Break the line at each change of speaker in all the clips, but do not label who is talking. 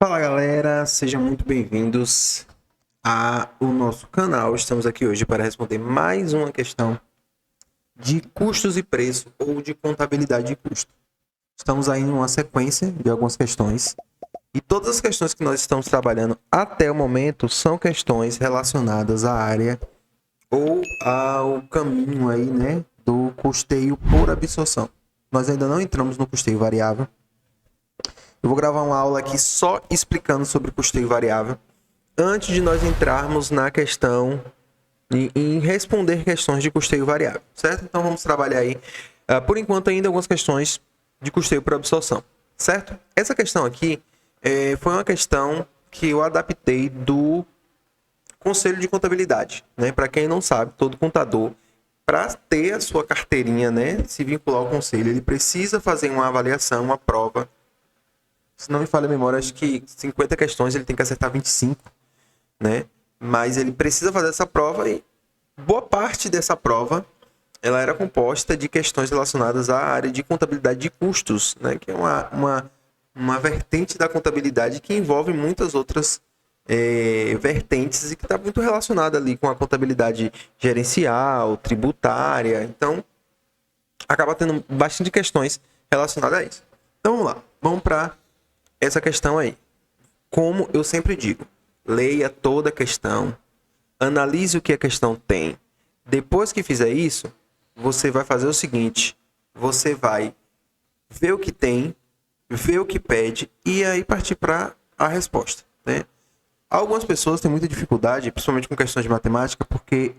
Fala galera, sejam muito bem-vindos ao nosso canal. Estamos aqui hoje para responder mais uma questão de custos e preço ou de contabilidade de custo. Estamos aí em uma sequência de algumas questões e todas as questões que nós estamos trabalhando até o momento são questões relacionadas à área ou ao caminho aí, né, do custeio por absorção. Nós ainda não entramos no custeio variável. Eu vou gravar uma aula aqui só explicando sobre custeio variável, antes de nós entrarmos na questão em responder questões de custeio variável, certo? Então vamos trabalhar aí, por enquanto ainda algumas questões de custeio por absorção, certo? Essa questão aqui foi uma questão que eu adaptei do Conselho de Contabilidade, né? Para quem não sabe, todo contador, para ter a sua carteirinha, né, se vincular ao conselho, ele precisa fazer uma avaliação, uma prova. Se não me falha a memória, acho que 50 questões ele tem que acertar 25, né? Mas ele precisa fazer essa prova e boa parte dessa prova ela era composta de questões relacionadas à área de contabilidade de custos, né? Que é uma vertente da contabilidade que envolve muitas outras vertentes e que está muito relacionada ali com a contabilidade gerencial, tributária. Então, acaba tendo bastante questões relacionadas a isso. Então, vamos lá. Vamos para essa questão aí. Como eu sempre digo, leia toda a questão, analise o que a questão tem. Depois que fizer isso, você vai fazer o seguinte: você vai ver o que tem, ver o que pede e aí partir para a resposta, né? Algumas pessoas têm muita dificuldade, principalmente com questões de matemática, porque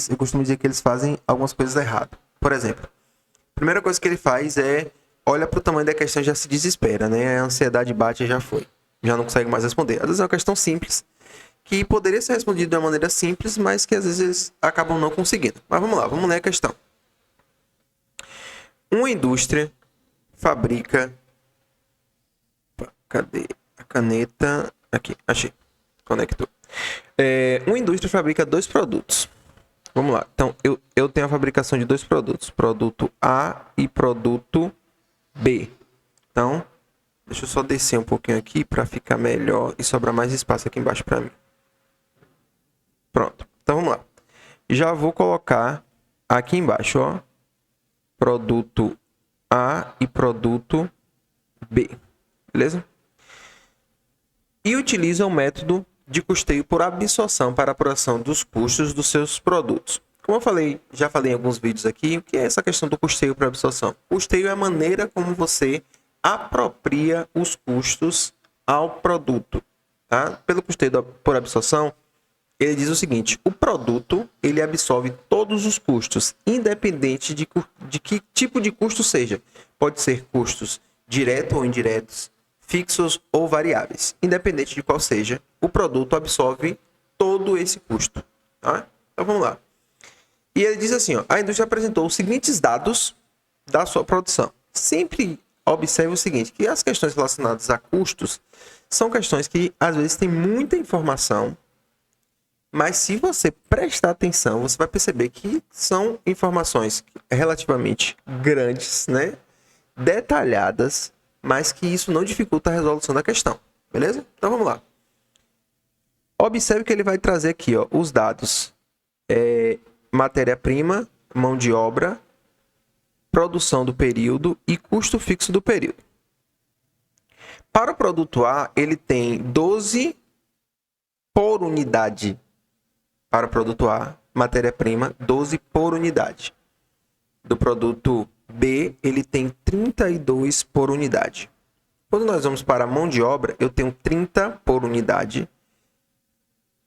eu costumo dizer que eles fazem algumas coisas erradas. Por exemplo, a primeira coisa que ele faz é olha para o tamanho da questão e já se desespera, né? A ansiedade bate e já foi. Já não consegue mais responder. Às vezes é uma questão simples, que poderia ser respondida de uma maneira simples, mas que às vezes eles acabam não conseguindo. Mas vamos lá, vamos ler a questão. Uma indústria fabrica... Cadê a caneta? Aqui, achei. Conectou. Uma indústria fabrica dois produtos. Vamos lá. Então, eu tenho a fabricação de dois produtos. Produto A e produto B. Então, deixa eu só descer um pouquinho aqui para ficar melhor e sobrar mais espaço aqui embaixo para mim. Pronto. Então, vamos lá. Já vou colocar aqui embaixo, ó, produto A e produto B. Beleza? E utiliza o método de custeio por absorção para a apuração dos custos dos seus produtos. Como eu já falei em alguns vídeos aqui, o que é essa questão do custeio por absorção? Custeio é a maneira como você apropria os custos ao produto. Tá? Pelo custeio por absorção, ele diz o seguinte: o produto ele absorve todos os custos, independente de que tipo de custo seja. Pode ser custos diretos ou indiretos, fixos ou variáveis. Independente de qual seja, o produto absorve todo esse custo. Tá? Então vamos lá. E ele diz assim, ó, a indústria apresentou os seguintes dados da sua produção. Sempre observe o seguinte, que as questões relacionadas a custos são questões que às vezes têm muita informação, mas se você prestar atenção, você vai perceber que são informações relativamente grandes, né? Detalhadas, mas que isso não dificulta a resolução da questão. Beleza? Então vamos lá. Observe que ele vai trazer aqui, ó, os dados. Matéria-prima, mão de obra, produção do período e custo fixo do período. Para o produto A, ele tem 12 por unidade. Para o produto A, matéria-prima, 12 por unidade. Do produto B, ele tem 32 por unidade. Quando nós vamos para a mão de obra, eu tenho 30 por unidade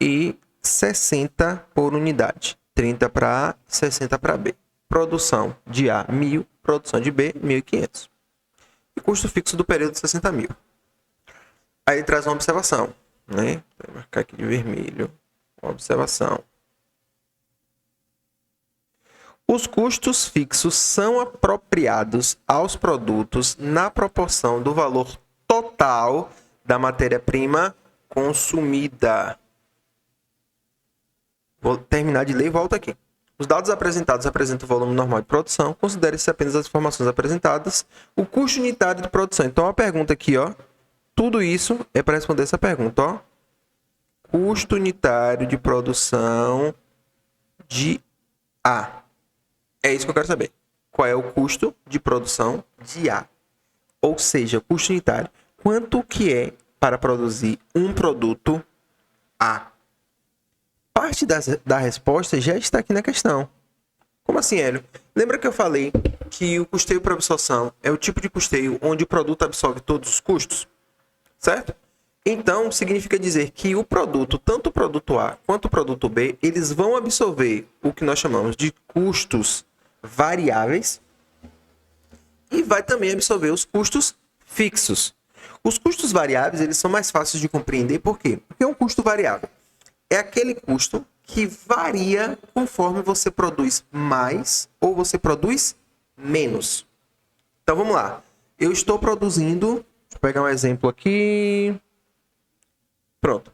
e 60 por unidade. 30 para A, 60 para B. Produção de A, 1.000. Produção de B, 1.500. E custo fixo do período, 60.000. Aí ele traz uma observação, né? Vou marcar aqui de vermelho. Uma observação. Os custos fixos são apropriados aos produtos na proporção do valor total da matéria-prima consumida. Vou terminar de ler e volto aqui. Os dados apresentados apresentam o volume normal de produção. Considere-se apenas as informações apresentadas. O custo unitário de produção. Então, a pergunta aqui, ó, Tudo isso é para responder essa pergunta, ó. Custo unitário de produção de A. É isso que eu quero saber. Qual é o custo de produção de A? Ou seja, custo unitário. Quanto que é para produzir um produto A? Parte da resposta já está aqui na questão. Como assim, Hélio? Lembra que eu falei que o custeio por absorção é o tipo de custeio onde o produto absorve todos os custos? Certo? Então, significa dizer que o produto, tanto o produto A quanto o produto B, eles vão absorver o que nós chamamos de custos variáveis e vai também absorver os custos fixos. Os custos variáveis, eles são mais fáceis de compreender, por quê? Porque um custo variável é aquele custo que varia conforme você produz mais ou você produz menos. Então, vamos lá. Eu estou produzindo, deixa eu pegar um exemplo aqui. Pronto.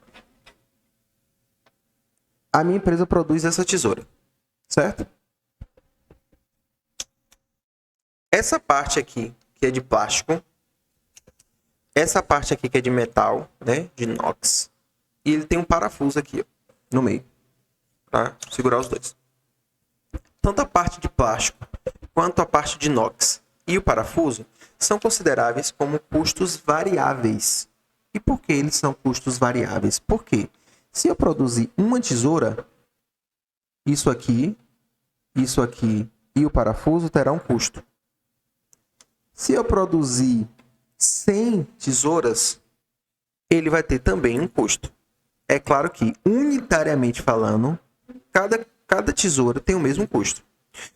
A minha empresa produz essa tesoura, certo? Essa parte aqui, que é de plástico, essa parte aqui que é de metal, né, de inox, e ele tem um parafuso aqui, ó, no meio, para segurar os dois. Tanto a parte de plástico quanto a parte de inox e o parafuso são consideráveis como custos variáveis. E por que eles são custos variáveis? Porque se eu produzir uma tesoura, isso aqui e o parafuso terá um custo. Se eu produzir 100 tesouras, ele vai ter também um custo. É claro que, unitariamente falando, cada tesoura tem o mesmo custo.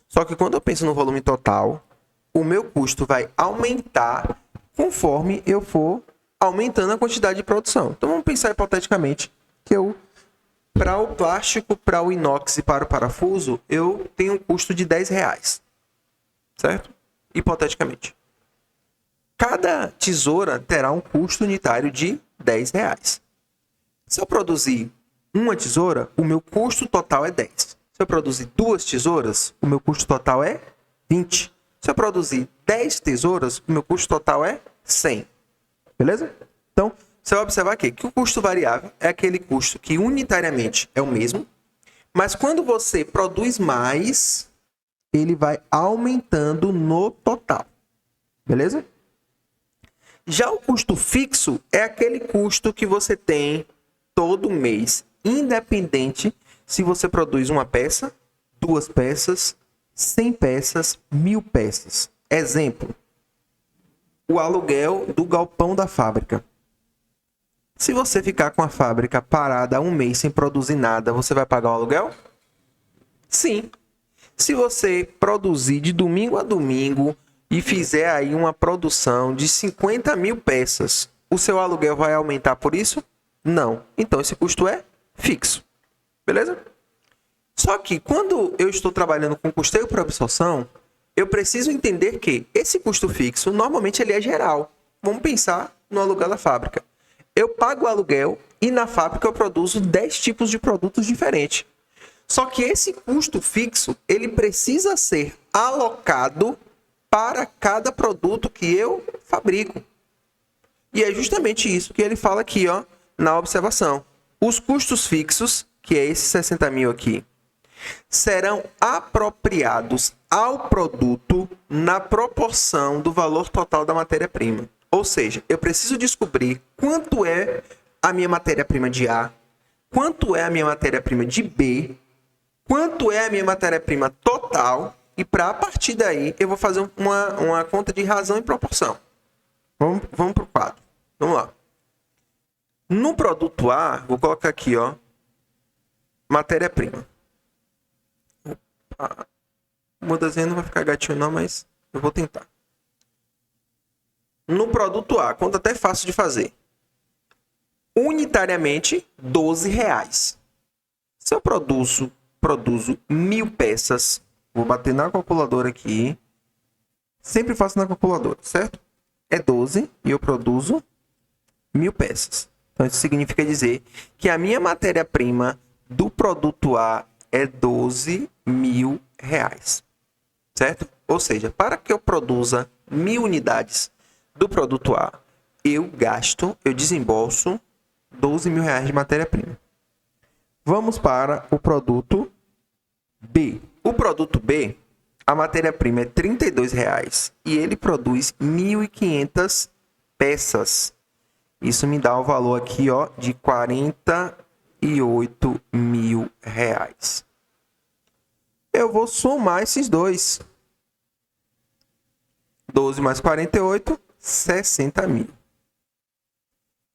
Só que quando eu penso no volume total, o meu custo vai aumentar conforme eu for aumentando a quantidade de produção. Então vamos pensar hipoteticamente que para o plástico, para o inox e para o parafuso, eu tenho um custo de R$10. Certo? Hipoteticamente. Cada tesoura terá um custo unitário de R$10. Se eu produzir uma tesoura, o meu custo total é 10. Se eu produzir 2 tesouras, o meu custo total é 20. Se eu produzir 10 tesouras, o meu custo total é 100. Beleza? Então, você vai observar aqui que o custo variável é aquele custo que unitariamente é o mesmo, mas quando você produz mais, ele vai aumentando no total. Beleza? Já o custo fixo é aquele custo que você tem todo mês, independente se você produz uma peça, 2 peças, 100 peças, 1000 peças. Exemplo, o aluguel do galpão da fábrica. Se você ficar com a fábrica parada 1 mês sem produzir nada, você vai pagar o aluguel? Sim. Se você produzir de domingo a domingo e fizer aí uma produção de 50.000 peças, o seu aluguel vai aumentar por isso? Não. Então, esse custo é fixo. Beleza? Só que, quando eu estou trabalhando com custeio por absorção, eu preciso entender que esse custo fixo, normalmente, ele é geral. Vamos pensar no aluguel da fábrica. Eu pago o aluguel e na fábrica eu produzo 10 tipos de produtos diferentes. Só que esse custo fixo, ele precisa ser alocado para cada produto que eu fabrico. E é justamente isso que ele fala aqui, ó, na observação. Os custos fixos, que é esse 60.000 aqui, serão apropriados ao produto na proporção do valor total da matéria-prima. Ou seja, eu preciso descobrir quanto é a minha matéria-prima de A, quanto é a minha matéria-prima de B, quanto é a minha matéria-prima total, e para a partir daí eu vou fazer uma conta de razão e proporção. Vamos para o quadro. Vamos lá. No produto A, vou colocar aqui, ó, matéria-prima. O meu desenho não vai ficar gatinho não, mas eu vou tentar. No produto A, conta até fácil de fazer. Unitariamente, R$12. Se eu produzo 1.000 peças, vou bater na calculadora aqui. Sempre faço na calculadora, certo? É 12 e eu produzo 1.000 peças. Então, isso significa dizer que a minha matéria-prima do produto A é R$12.000. Certo? Ou seja, para que eu produza 1.000 unidades do produto A, eu desembolso 12 mil reais de matéria-prima. Vamos para o produto B. O produto B, a matéria-prima é R$ 32,00 e ele produz 1.500 peças. Isso me dá o valor aqui, ó, de R$ 48 mil reais. Eu vou somar esses dois. 12 mais 48, 60 mil.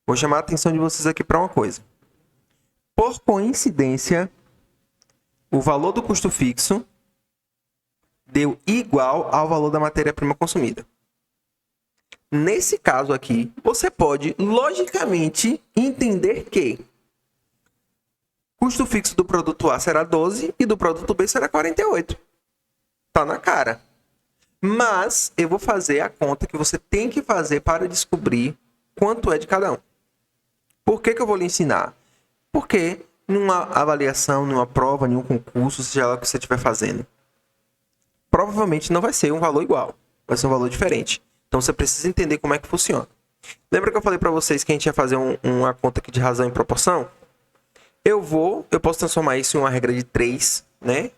Vou chamar a atenção de vocês aqui para uma coisa. Por coincidência, o valor do custo fixo deu igual ao valor da matéria-prima consumida. Nesse caso aqui, você pode, logicamente, entender que o custo fixo do produto A será 12 e do produto B será 48. Tá na cara. Mas eu vou fazer a conta que você tem que fazer para descobrir quanto é de cada um. Por que eu vou lhe ensinar? Porque numa avaliação, numa prova, em um concurso, seja lá o que você estiver fazendo, provavelmente não vai ser um valor igual. Vai ser um valor diferente. Então você precisa entender como é que funciona. Lembra que eu falei para vocês que a gente ia fazer uma conta aqui de razão e proporção? Eu posso transformar isso em uma regra de 3, né?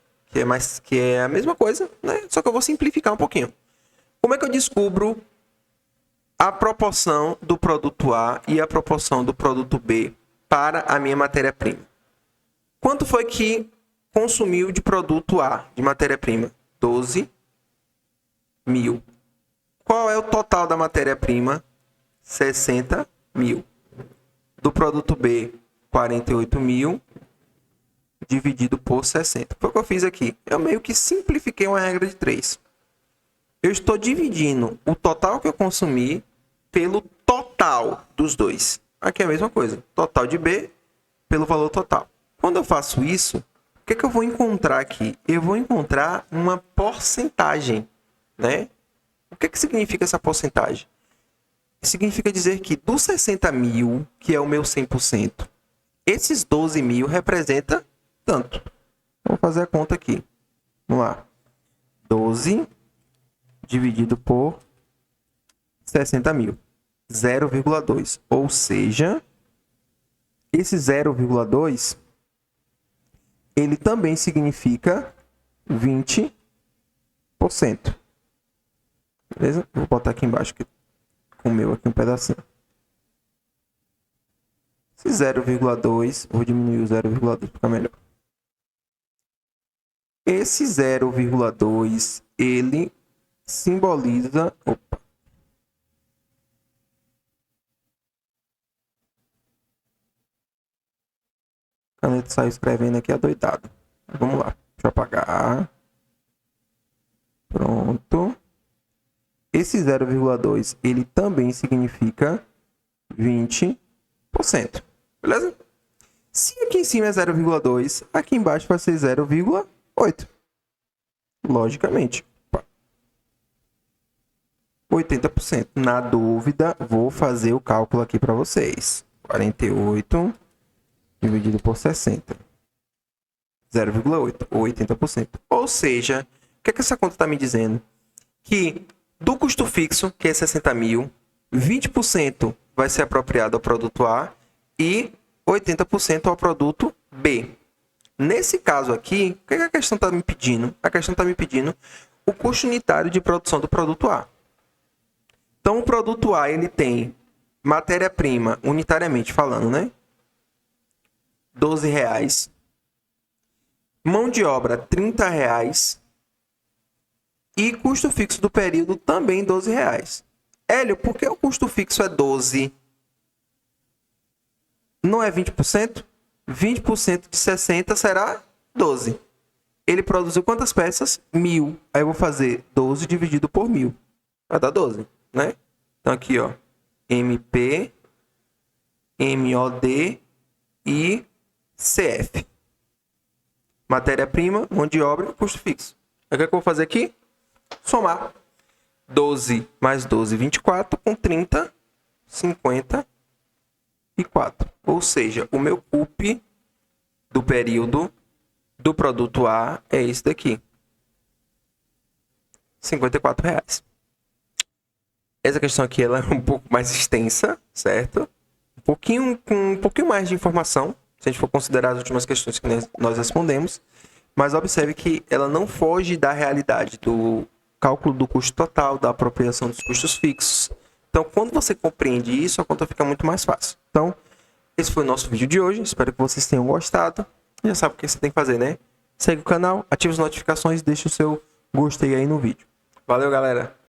Que é a mesma coisa, né? Só que eu vou simplificar um pouquinho. Como é que eu descubro a proporção do produto A e a proporção do produto B para a minha matéria-prima? Quanto foi que consumiu de produto A, de matéria-prima? 12 mil. Qual é o total da matéria-prima? 60 mil. Do produto B, 48 mil, dividido por 60. Foi o que eu fiz aqui. Eu meio que simplifiquei uma regra de 3. Eu estou dividindo o total que eu consumi pelo total dos dois. Aqui é a mesma coisa. Total de B pelo valor total. Quando eu faço isso, o que eu vou encontrar aqui? Eu vou encontrar uma porcentagem, né? O que significa essa porcentagem? Significa dizer que dos 60 mil, que é o meu 100%, esses 12 mil representa tanto. Vou fazer a conta aqui. Vamos lá. 12 dividido por 60 mil. 0,2. Ou seja, esse 0,2, ele também significa 20%. Beleza? Vou botar aqui embaixo, que comeu aqui um pedacinho. Esse 0,2, vou diminuir o 0,2 para ficar melhor. Esse 0,2, ele simboliza... Opa! A caneta saiu escrevendo aqui adoidado. Vamos lá. Deixa eu apagar. Pronto. Esse 0,2, ele também significa 20%. Beleza? Se aqui em cima é 0,2, aqui embaixo vai ser 0,8. Logicamente. 80%. Na dúvida, vou fazer o cálculo aqui para vocês. 48 dividido por 60. 0,8. 80%. Ou seja, o que é que essa conta está me dizendo? Que do custo fixo, que é 60 mil, 20% vai ser apropriado ao produto A e 80% ao produto B. Nesse caso aqui, o que a questão está me pedindo? A questão está me pedindo o custo unitário de produção do produto A. Então, o produto A ele tem matéria-prima, unitariamente falando, né? R$12,00. Mão de obra, R$30,00. E custo fixo do período também R$12,00. Hélio, por que o custo fixo é 12? Não é 20%? 20% de 60 será 12. Ele produziu quantas peças? 1.000. Aí eu vou fazer 12 dividido por 1.000. Vai dar 12, né? Então aqui, ó. MP, MOD e CF. Matéria-prima, mão de obra, custo fixo. Aí o que eu vou fazer aqui? Somar 12 mais 12, 24, com 30, 54. Ou seja, o meu CUP do período do produto A é esse daqui. R$54,00. Essa questão aqui ela é um pouco mais extensa, certo? Com um pouquinho mais de informação, se a gente for considerar as últimas questões que nós respondemos. Mas observe que ela não foge da realidade do cálculo do custo total, da apropriação dos custos fixos. Então, quando você compreende isso, a conta fica muito mais fácil. Então, esse foi o nosso vídeo de hoje. Espero que vocês tenham gostado. Já sabe o que você tem que fazer, né? Segue o canal, ative as notificações e deixe o seu gostei aí no vídeo. Valeu, galera!